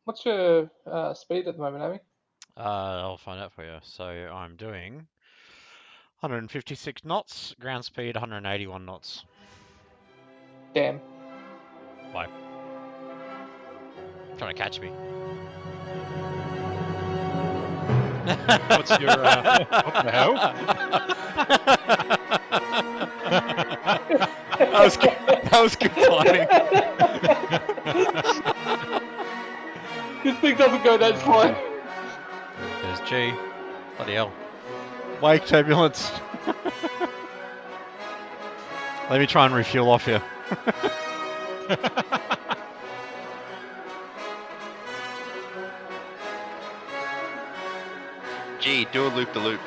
What's your speed at the moment, Amy? I'll find out for you. So I'm doing 156 knots, ground speed 181 knots. Damn. Why? Trying to catch me. What's your, what the hell? That was good timing. This thing doesn't go that slow. There's G. Bloody hell. Wake turbulence. Let me try and refuel off here. Gee, do a loop-the-loop.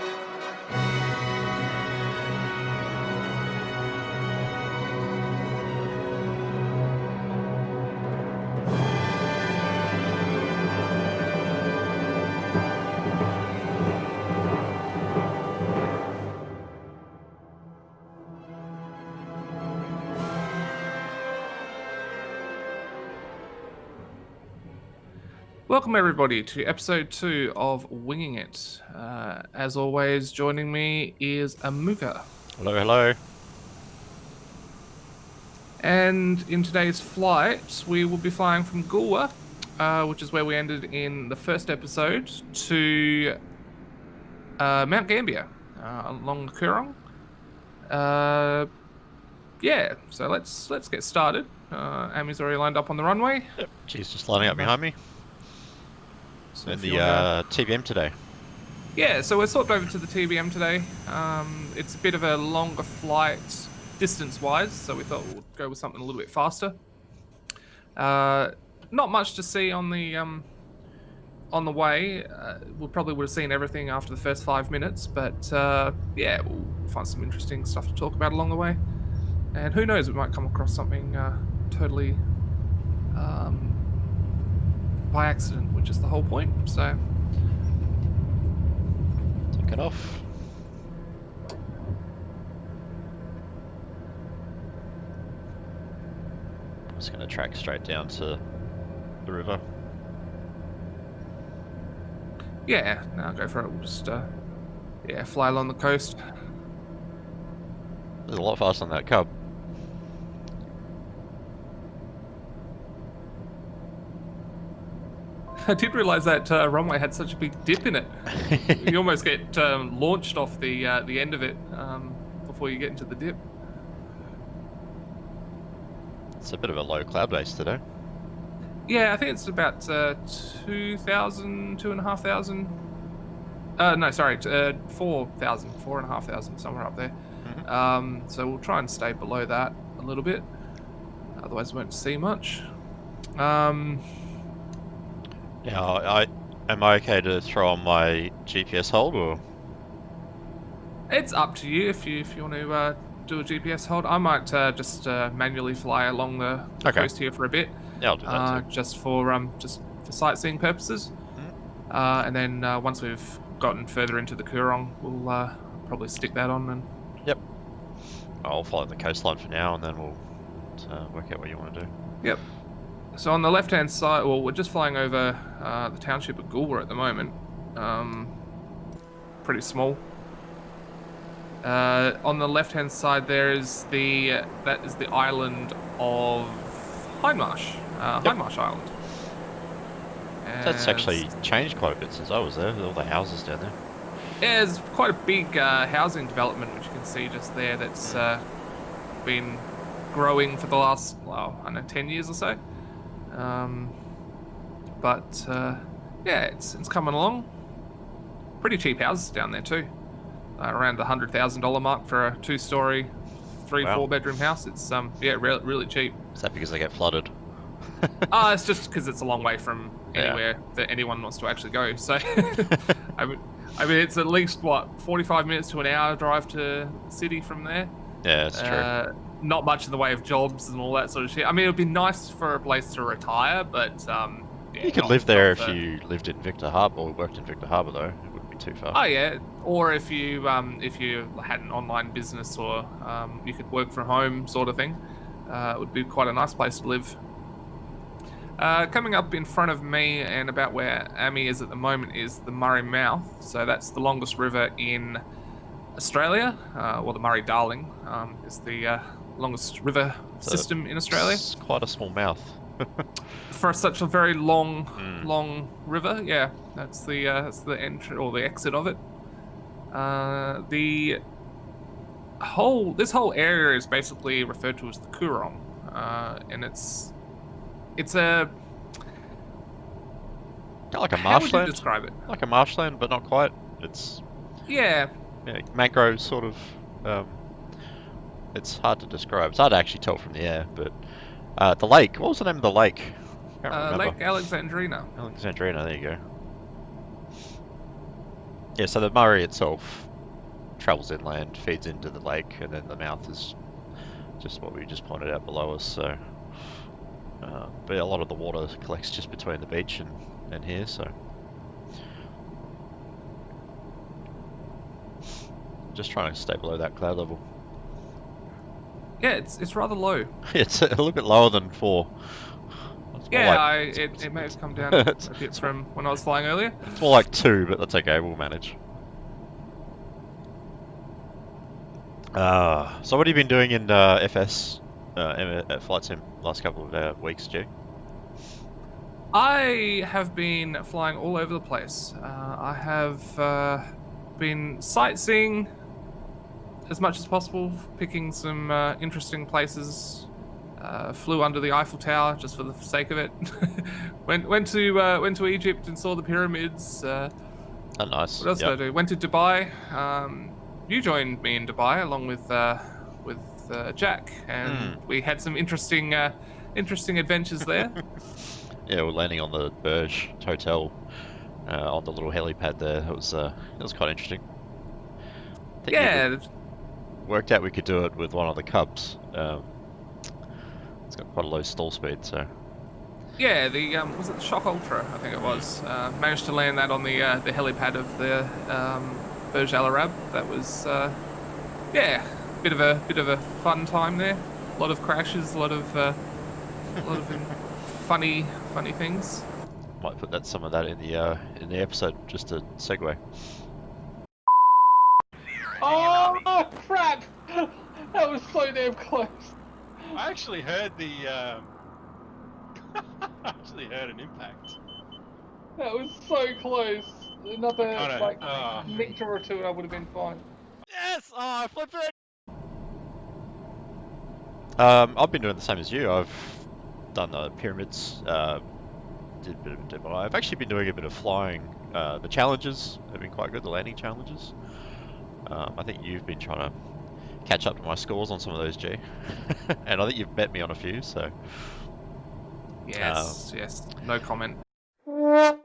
Welcome everybody to episode 2 of Winging It. As always, joining me is Amuka. Hello, hello. And in today's flight, we will be flying from Gulwa, which is where we ended in the first episode, to Mount Gambier, along the Coorong. Yeah, so let's get started. Amy's already lined up on the runway. Yep. G's just lining up behind me. So In if the you wanna- TBM today. Yeah, so we're swapped over to the TBM today. It's a bit of a longer flight distance-wise, so we thought we'd go with something a little bit faster. Not much to see on the way. We probably would have seen everything after the first 5 minutes, but yeah, we'll find some interesting stuff to talk about along the way. And who knows, we might come across something totally by accident, which is the whole point. So. Take it off. I'm just going to track straight down to the river. Yeah, no, go for it. We'll just, fly along the coast. There's a lot faster on that cub. I did realise that runway had such a big dip in it. You almost get launched off the end of it before you get into the dip. It's a bit of a low cloud base today. Yeah, I think it's about 2,000, 2,500. No, sorry, 4,000, 4,500, somewhere up there. Mhm. So we'll try and stay below that a little bit. Otherwise, we won't see much. Now, am I okay to throw on my GPS hold, or? It's up to you if you want to do a GPS hold. I might just manually fly along the Okay. coast here for a bit, Yeah, I'll do that too. just for sightseeing purposes. And then once we've gotten further into the Coorong, we'll probably stick that on. And Yep. I'll follow the coastline for now, and then we'll work out what you want to do. yep. So on the left-hand side, well, we're just flying over the township of Gulwa at the moment. Pretty small. On the left-hand side, that is the island of Hindmarsh, Hindmarsh Island. That's And actually changed quite a bit since I was there, with all the houses down there. yeah, there's quite a big housing development, which you can see just there. That's been growing for the last, well, I don't know, 10 years or so. But yeah, it's coming along. Pretty cheap houses down there too. Around the $100,000 mark for a 2-story, 3-4-bedroom house. It's really cheap. Is that because they get flooded? It's just because it's a long way from anywhere that anyone wants to actually go. So, I mean, it's at least 45 minutes to an hour drive to the city from there. Yeah, that's true. Not much in the way of jobs and all that sort of shit. I mean, it would be nice for a place to retire, but yeah, You could live there if you lived in Victor Harbour or worked in Victor Harbour, though. It wouldn't be too far. Oh yeah, or if you had an online business, or you could work from home, sort of thing. It would be quite a nice place to live. Coming up in front of me and about where Amy is at the moment is the Murray Mouth. So that's the longest river in Australia. Well, the Murray-Darling is the longest river system in Australia. It's quite a small mouth. For such a very long, Mm. long river, yeah, that's the entry or the exit of it. This whole area is basically referred to as the Coorong, and it's a Like a how would you marshland. describe it? Like a marshland, but not quite. It's Yeah, mangrove sort of. It's hard to describe. It's hard to actually tell from the air, but the lake. What was the name of the lake? Can't remember. Lake Alexandrina. Alexandrina. There you go. Yeah. So the Murray itself travels inland, feeds into the lake, and then the mouth is just what we just pointed out below us. So, but a lot of the water collects just between the beach and here. So, just trying to stay below that cloud level. Yeah, it's rather low. It's a little bit lower than 4. It's more Yeah, like, it may have come down a bit from when I was flying earlier. it's more like 2, but that's okay. We'll manage. So what have you been doing in FS at Flight Sim last couple of weeks, Stu? I have been flying all over the place. I have been sightseeing as much as possible, picking some interesting places. Flew under the Eiffel Tower just for the sake of it. went to Egypt and saw the pyramids. Oh, nice. What else did I do? Went to Dubai. You joined me in Dubai along with Jack, and we had some interesting adventures there. Yeah, we're landing on the Burj Hotel on the little helipad there. It was quite interesting. I think Yeah, worked out we could do it with one of the Cubs. It's got quite a low stall speed, so. yeah. The was it the Shock Ultra? I think it was. Managed to land that on the helipad of the Burj Al Arab. That was yeah, bit of a fun time there. A lot of crashes, a lot of funny things. Might put some of that in the episode just to segue. Oh crap! That was so damn close. I actually heard the. I actually heard an impact. That was so close. Another Kinda, like meter or two, and I would have been fine. Yes! Oh, I flipped it! I've been doing the same as you. I've done the pyramids, did a bit of Dubai. I've actually been doing a bit of flying. The challenges have been quite good, the landing challenges. I think you've been trying to catch up to my scores on some of those, G. And I think you've bet me on a few, so. Yes, yes. No comment. No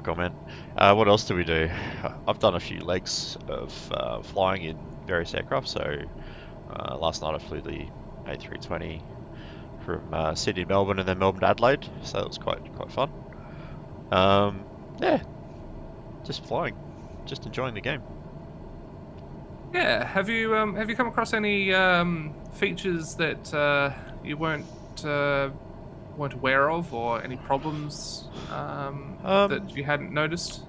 comment. What else do we do? I've done a few legs of flying in various aircraft. So last night I flew the A320 from Sydney to Melbourne and then Melbourne to Adelaide. So that was quite fun. Yeah, just flying, just enjoying the game. Yeah. Have you come across any features that you weren't aware of, or any problems that you hadn't noticed?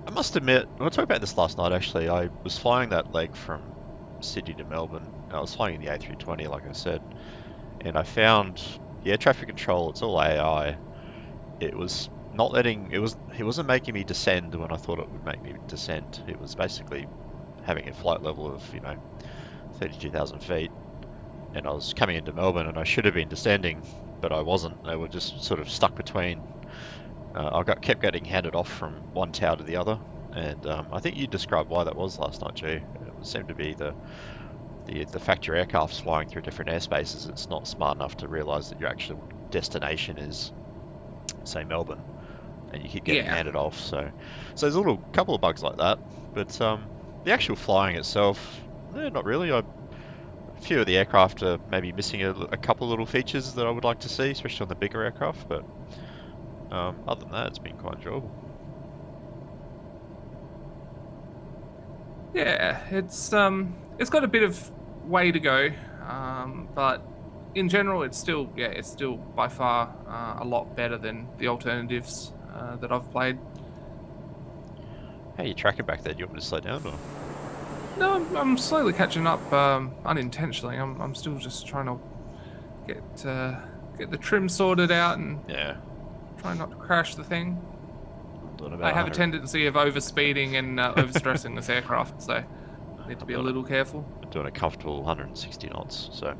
I must admit, I talked about this last night actually. I was flying that leg from Sydney to Melbourne. I was flying in the A320, like I said, and I found the air traffic control. It's all AI. It was not letting. It wasn't making me descend when I thought it would make me descend. It was basically having a flight level of 32,000 feet, and I was coming into Melbourne, and I should have been descending, but I wasn't. They were just sort of stuck between. Kept getting handed off from one tower to the other, and I think you described why that was last night, G. It seemed to be the factory aircraft's flying through different airspaces. It's not smart enough to realise that your actual destination is, say, Melbourne, and you keep getting handed off. So there's a couple of bugs like that, but the actual flying itself, not really. A few of the aircraft are maybe missing a couple of little features that I would like to see, especially on the bigger aircraft, but other than that, it's been quite enjoyable. Yeah, it's got a bit of way to go, but in general, it's still by far a lot better than the alternatives that I've played. How are you tracking back there? Do you want me to slow down or? No, I'm slowly catching up unintentionally. I'm still just trying to get the trim sorted out and Yeah. try not to crash the thing. I'm doing about I have a 100 tendency of overspeeding and overstressing this aircraft, so I need to be a little careful. I'm doing a comfortable 160 knots, so.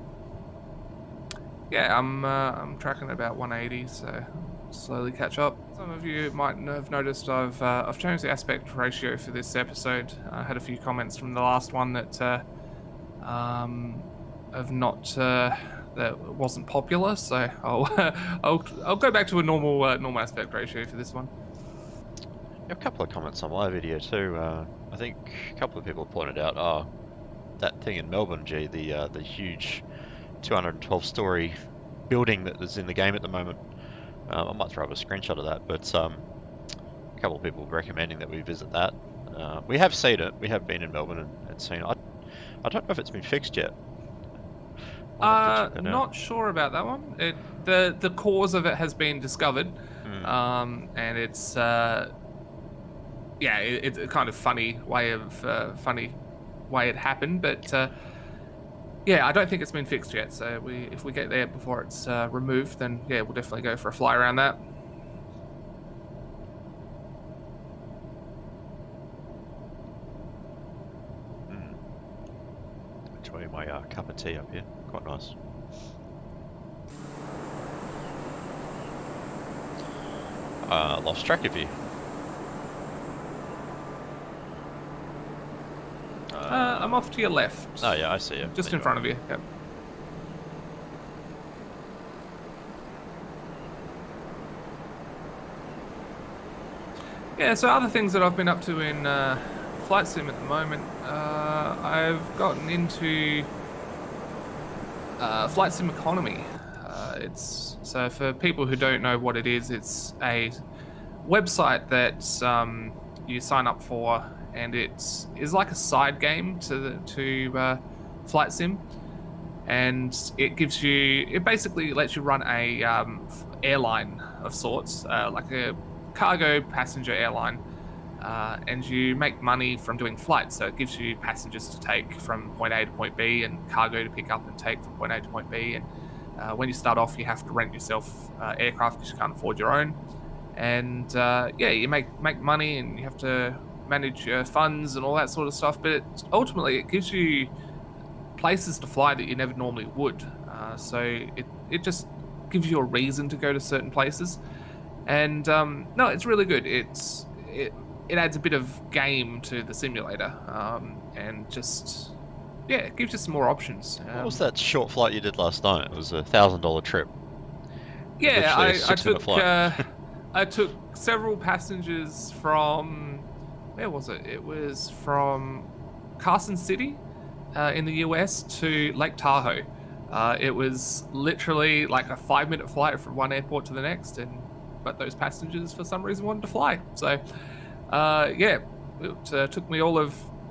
Yeah, I'm tracking about 180, so slowly catch up. Some of you might have noticed I've changed the aspect ratio for this episode. I had a few comments from the last one that of not that wasn't popular, so I'll go back to a normal aspect ratio for this one. A couple of comments on my video too. I think a couple of people pointed out, that thing in Melbourne, the huge 212-story building that is in the game at the moment. I might throw up a screenshot of that, but a couple of people recommending that we visit that. We have seen it. We have been in Melbourne and seen it. I don't know if it's been fixed yet. Not sure about that one. The cause of it has been discovered, and it's it's a kind of funny way it happened, but I don't think it's been fixed yet. So if we get there before it's removed, then we'll definitely go for a fly around that. Enjoying my cup of tea up here. Quite nice. Lost track of you. I'm off to your left. Oh yeah, I see you. Just in front of you. Yep. Yeah, so other things that I've been up to in Flight Sim at the moment, I've gotten into Flight Sim Economy. So for people who don't know what it is, it's a website that you sign up for, and it is like a side game to Flight Sim, and it basically lets you run a airline of sorts, like a cargo passenger airline, and you make money from doing flights. So it gives you passengers to take from point A to point B and cargo to pick up and take from point A to point B. And when you start off, you have to rent yourself aircraft because you can't afford your own. And you make money, and you have to manage your funds and all that sort of stuff. But ultimately, it gives you places to fly that you never normally would. So it just gives you a reason to go to certain places. And no, it's really good. It adds a bit of game to the simulator, and just it gives you some more options. What was that short flight you did last night? It was a $1,000 trip. Yeah, Literally a 6-minute flight. I took several passengers from, where was it? It was from Carson City in the US to Lake Tahoe. It was literally like a 5-minute flight from one airport to the next, but those passengers for some reason wanted to fly. So it took me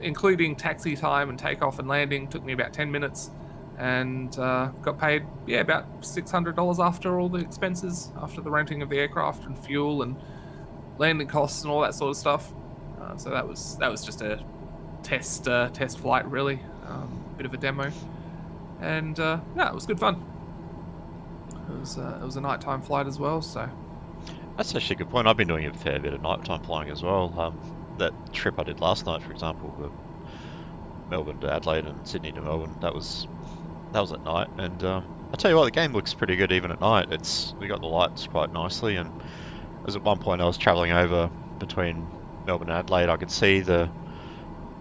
including taxi time and takeoff and landing, took me about 10 minutes, and got paid about $600 after all the expenses, after the renting of the aircraft and fuel and landing costs and all that sort of stuff. So that was just a test flight, really, bit of a demo, and it was good fun. It was a nighttime flight as well, so. That's actually a good point. I've been doing a fair bit of nighttime flying as well. That trip I did last night, for example, Melbourne to Adelaide and Sydney to Melbourne, that was at night. And I tell you what, the game looks pretty good even at night. We got the lights quite nicely, and as at one point I was travelling over between Melbourne and Adelaide, I could see the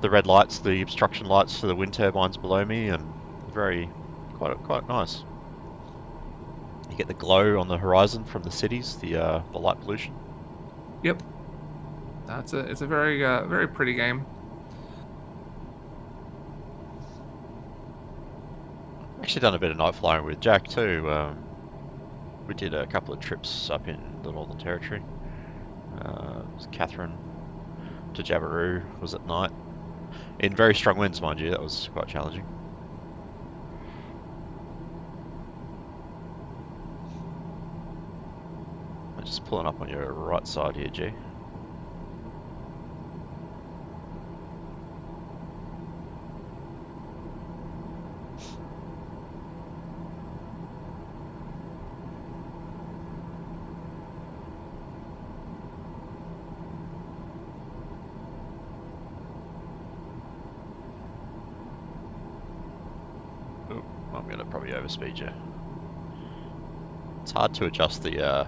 red lights, the obstruction lights for the wind turbines below me, and quite nice. You get the glow on the horizon from the cities, the light pollution. Yep. It's a very very pretty game. Actually done a bit of night flying with Jack too. We did a couple of trips up in the Northern Territory. It was Catherine to Jabiru was at night. In very strong winds, mind you, that was quite challenging. Just pulling up on your right side here, G. Ooh, I'm gonna probably overspeed you. It's hard to adjust the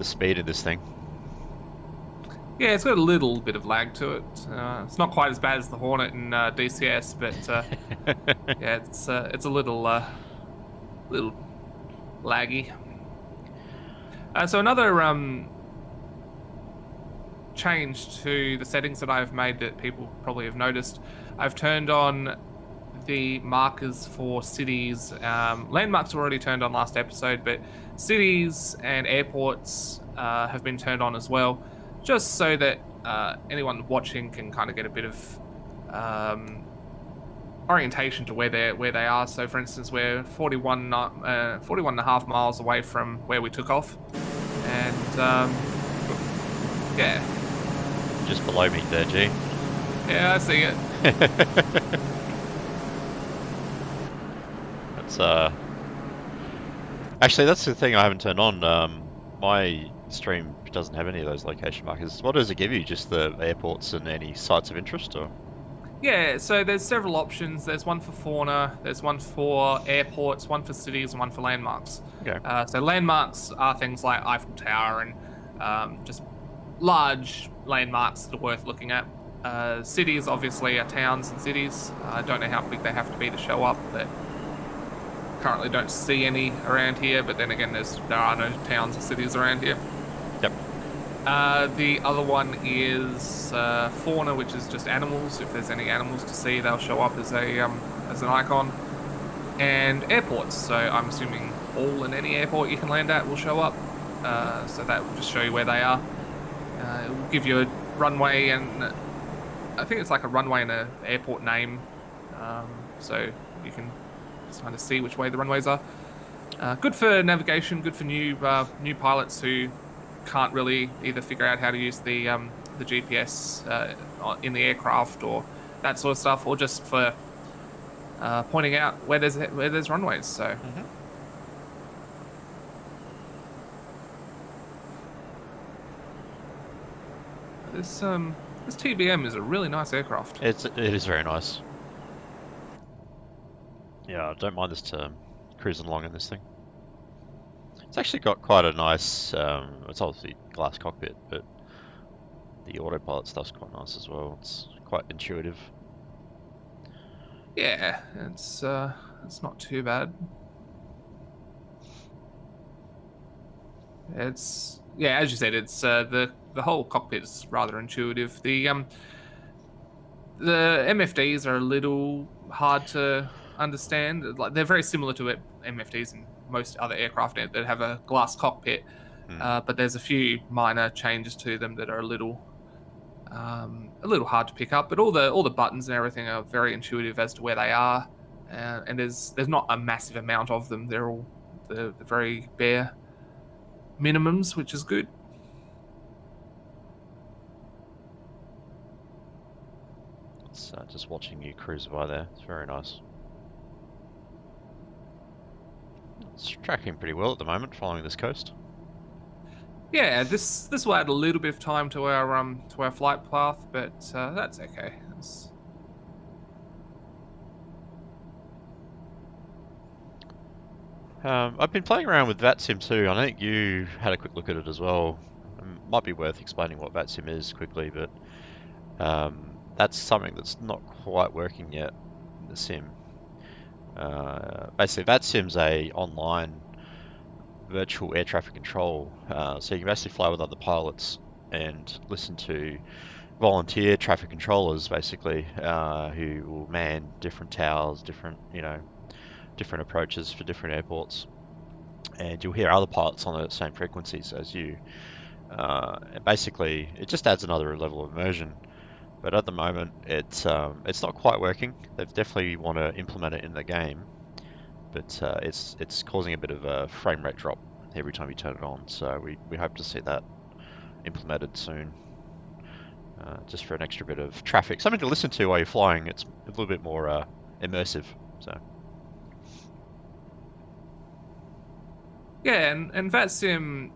speed of this thing. Yeah, it's got a little bit of lag to it. It's not quite as bad as the Hornet in DCS, but yeah, it's a little laggy. So another change to the settings that I've made that people probably have noticed, I've turned on the markers for cities. Landmarks were already turned on last episode, but cities and airports have been turned on as well, just so that anyone watching can kind of get a bit of orientation to where they are. So, for instance, we're 41 and a half miles away from where we took off, and yeah, Just below me there, G. yeah, I see it. That's actually, that's the thing I haven't turned on. My stream doesn't have any of those location markers. What does it give you? Just the airports and any sites of interest, or? Yeah, so there's several options. There's one for fauna, there's one for airports, one for cities, and one for landmarks. Okay. So landmarks are things like Eiffel Tower and just large landmarks that are worth looking at. Cities obviously are towns and cities. I don't know how big they have to be to show up, but currently don't see any around here. But then again, there are no towns or cities around here. Yep. The other one is fauna, which is just animals. If there's any animals to see, they'll show up as an icon. And airports. So I'm assuming all and any airport you can land at will show up. So that will just show you where they are. It will give you a runway, and I think it's like a runway and an airport name. So you can just kind of see which way the runways are. Good for navigation. Good for new pilots who can't really either figure out how to use the GPS in the aircraft or that sort of stuff, or just for pointing out where there's runways. So this TBM is a really nice aircraft. it is very nice. Yeah, I don't mind this term cruising along in this thing. It's actually got quite a nice, it's obviously glass cockpit, but the autopilot stuff's quite nice as well. It's quite intuitive. Yeah, it's not too bad. It's, yeah, as you said, it's the whole cockpit is rather intuitive. The MFDs are a little hard to understand. Like, they're very similar to MFDs in most other aircraft that have a glass cockpit, but there's a few minor changes to them that are a little hard to pick up. But all the buttons and everything are very intuitive as to where they are, and there's not a massive amount of them. They're all the very bare minimums, which is good. It's just watching you cruise by there. It's very nice. It's tracking pretty well at the moment, following this coast. Yeah, this will add a little bit of time to our flight path, but that's okay. I've been playing around with VATSIM too. I think you had a quick look at it as well. Might be worth explaining what VATSIM is quickly, but that's something that's not quite working yet in the sim. Basically, VATSIM's a online virtual air traffic control, so you can basically fly with other pilots and listen to volunteer traffic controllers, basically, who will man different towers, different approaches for different airports, and you'll hear other pilots on the same frequencies as you. And basically, it just adds another level of immersion. But at the moment, it's not quite working. They've definitely want to implement it in the game, but it's causing a bit of a frame rate drop. every time you turn it on. So we hope to see that implemented soon. Just for an extra bit of traffic, something to listen to while you're flying. It's a little bit more immersive. So Yeah, and VATSIM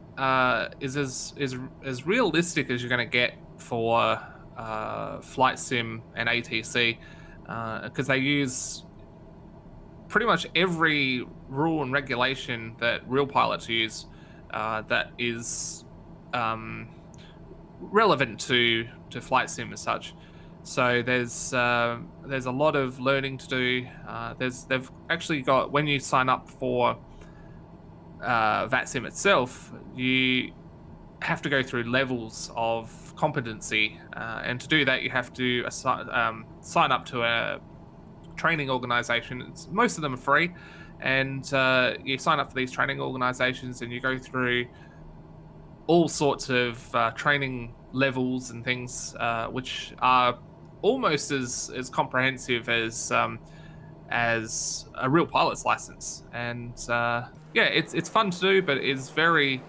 is as realistic as you're going to get for flight sim and ATC, because they use pretty much every rule and regulation that real pilots use that is relevant to flight sim as such. So there's a lot of learning to do. They've actually got, when you sign up for VATSIM itself, you have to go through levels of competency, and to do that you have to sign up to a training organization. Most of them are free, and you sign up for these training organizations and you go through all sorts of training levels and things, which are almost as comprehensive as a real pilot's license. And yeah, it's fun to do, but it's very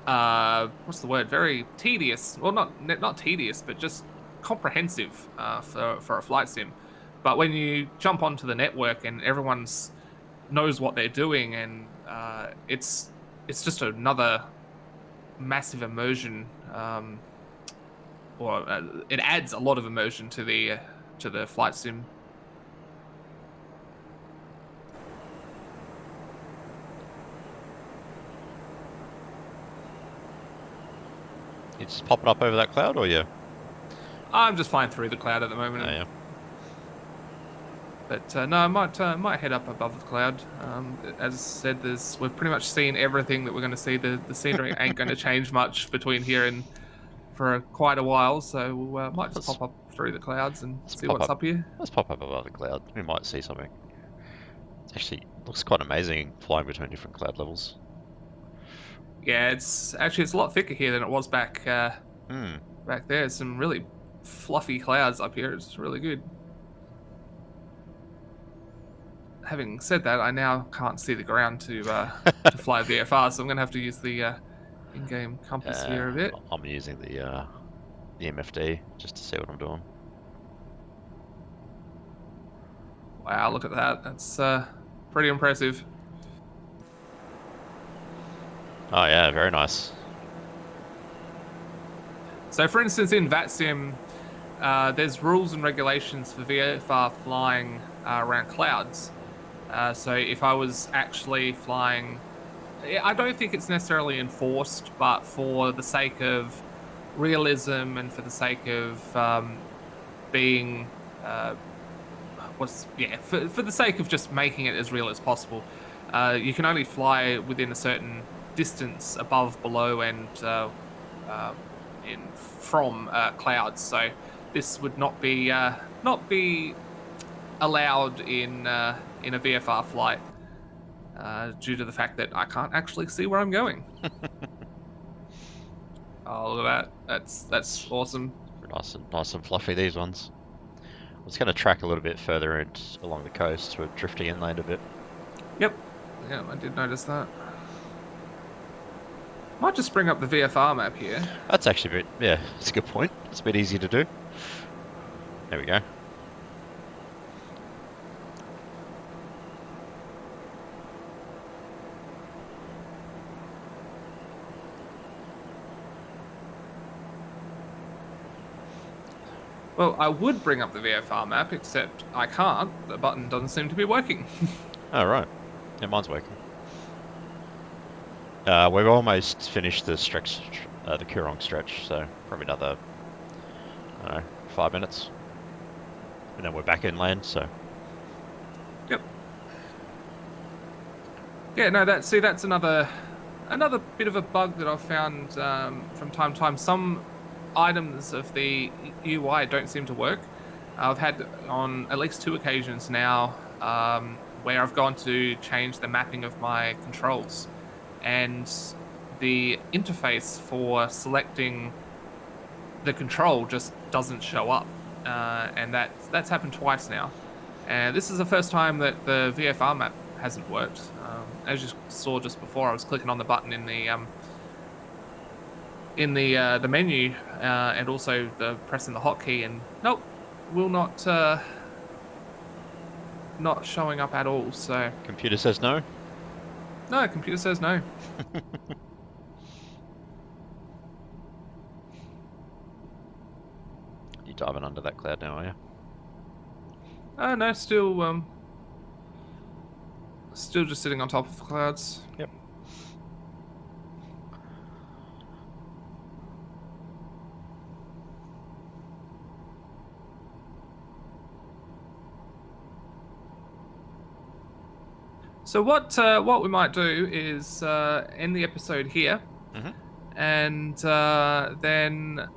what's the word? Very tedious. Well, not tedious, but just comprehensive for a flight sim. But when you jump onto the network and everyone's knows what they're doing, and it's just another massive immersion, or it adds a lot of immersion to the flight sim. you just pop it up over that cloud, or yeah? I'm just flying through the cloud at the Oh, moment. yeah. But no, I might head up above the cloud. As I said, we've pretty much seen everything that we're going to see. The scenery ain't going to change much between here and for quite a while, so we might just pop up through the clouds and see what's up here. Let's pop up above the cloud. We might see something. It actually looks quite amazing flying between different cloud levels. Yeah, it's a lot thicker here than it was back back there. Some really fluffy clouds up here. It's really good. Having said that, I now can't see the ground to fly VFR, so I'm going to have to use the in-game compass here a bit. I'm using the MFD just to see what I'm doing. Wow, look at that. That's pretty impressive. Oh yeah, very nice. So for instance, in VATSIM, there's rules and regulations for VFR flying around clouds. So if I was actually flying, I don't think it's necessarily enforced, but for the sake of realism and for the sake of being, for the sake of just making it as real as possible, you can only fly within a certain distance above, below, and from clouds. So this would not be allowed in a VFR flight due to the fact that I can't actually see where I'm going. Oh, look at that! That's awesome. Nice and fluffy, these ones. I was going to track a little bit further along the coast. We're drifting inland a bit. Yep. Yeah, I did notice that. Might just bring up the VFR map here. That's actually a bit, yeah, that's a good point. It's a bit easier to do. There we go. Well, I would bring up the VFR map, except I can't. The button doesn't seem to be working. Oh, right. Yeah, mine's working. We've almost finished the stretch, the Coorong stretch, so probably another, I don't know, 5 minutes. And then we're back inland, so. Yep. Yeah, no, that's another bit of a bug that I've found from time to time. Some items of the UI don't seem to work. I've had on at least 2 occasions now where I've gone to change the mapping of my controls, and the interface for selecting the control just doesn't show up, and that's happened twice now. And this is the first time that the VFR map hasn't worked. as you saw just before, I was clicking on the button in the menu, and also the pressing the hotkey, and nope, will not showing up at all. So Computer says no. no, computer says no. You diving under that cloud now, are you? No, still just sitting on top of the clouds. Yep. So what we might do is end the episode here, and then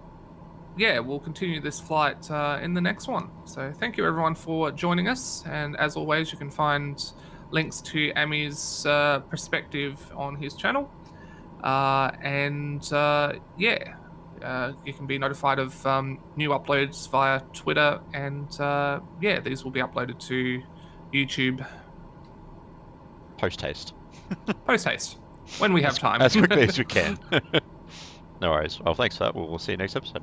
yeah, we'll continue this flight in the next one. So thank you everyone for joining us, and as always, you can find links to Ami's perspective on his channel, and yeah, you can be notified of new uploads via Twitter, and yeah, these will be uploaded to YouTube Post haste. post haste when we have time. As quickly as we can. No worries. Well, thanks for that. We'll see you next episode.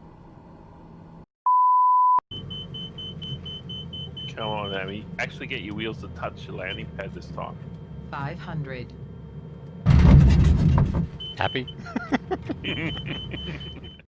Come on, Amy. Actually get your wheels to touch your landing pad this time. 500. Happy?